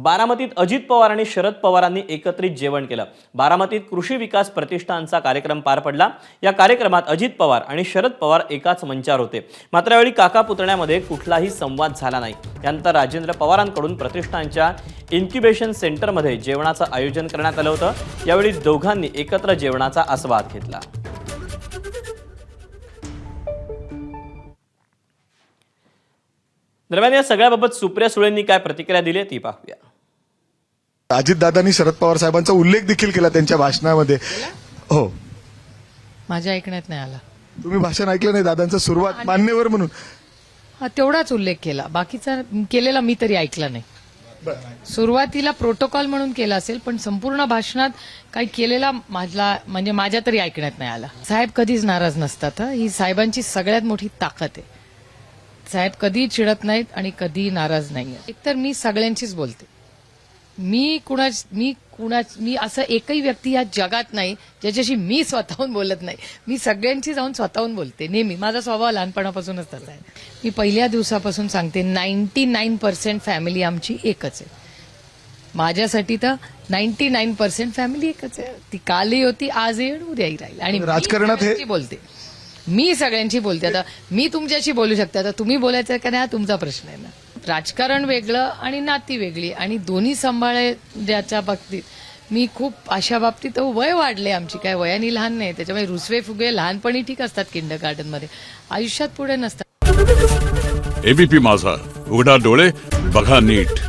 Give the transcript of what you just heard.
बारामतीत अजित पवार आणि शरद पवारांनी एकत्रित जेवण केलं। बारामतीत कृषी विकास प्रतिष्ठानचा कार्यक्रम पार पडला। या कार्यक्रमात अजित पवार आणि शरद पवार एकाच मंचावर होते। मात्र यावेळी काका पुतण्यामध्ये कुठलाही संवाद झाला नाही। त्यानंतर राजेंद्र पवारांकडून प्रतिष्ठानच्या इन्क्युबेशन सेंटरमध्ये जेवणाचं आयोजन करण्यात आलं होतं। यावेळी दोघांनी एकत्र जेवणाचा आस्वाद घेतला। दरम्यान या सगळ्याबाबत सुप्रिया सुळेंनी काय प्रतिक्रिया दिली ती पाहूया। अजितदादांनी शरद पवार साहेबांचा उल्लेख देखील केला त्यांच्या भाषणामध्ये। हो, माझ्या ऐकण्यात नाही आला। तुम्ही भाषण ऐकलं नाही दादांचं सुरुवात मान्यवर म्हणून? हा, तेवढाच उल्लेख केला, बाकीचा केलेला मी तरी ऐकला नाही। सुरुवातीला प्रोटोकॉल म्हणून केला असेल, पण संपूर्ण भाषणात काही केलेला माझ्या तरी ऐकण्यात नाही आला। साहेब कधीच नाराज नसतात। ही साहेबांची सगळ्यात मोठी ताकद आहे। साहेब कधी चिडत नाहीत आणि कधी नाराज नाही। एकतर मी सगळ्यांचीच बोलते। मी असं एकही व्यक्ती या जगात नाही ज्याच्याशी मी स्वतःहून बोलत नाही। मी सगळ्यांची जाऊन स्वतःहून बोलते नेहमी। माझा स्वभाव लहानपणापासूनच तसा आहे। मी पहिल्या दिवसापासून सांगते 99% फॅमिली आमची एकच आहे। माझ्यासाठी तर 99% फॅमिली एकच आहे। ती कालही होती, आजही आणि उद्याही राहील। आणि राजकारणात हे बोलते, मी सगळ्यांशी बोलते। आता मी तुमच्याशी बोलू शकते, आता तुम्ही बोलायचं का नाही हा तुमचा प्रश्न आहे ना। राजकारण वेगळं आणि नाती वेगळी, आणि दोन्ही सांभाळण्याच्या बाबतीत मी खूप अशा बाबतीत वय वाढले आमची, काय वयाने लहान नाही। त्याच्यामुळे रुसवे फुगे लहानपणी ठीक असतात किंडरगार्टन मध्ये, आयुष्यात पुढे नसतात। एबीपी माझा, उघडा डोळे बघा नीट।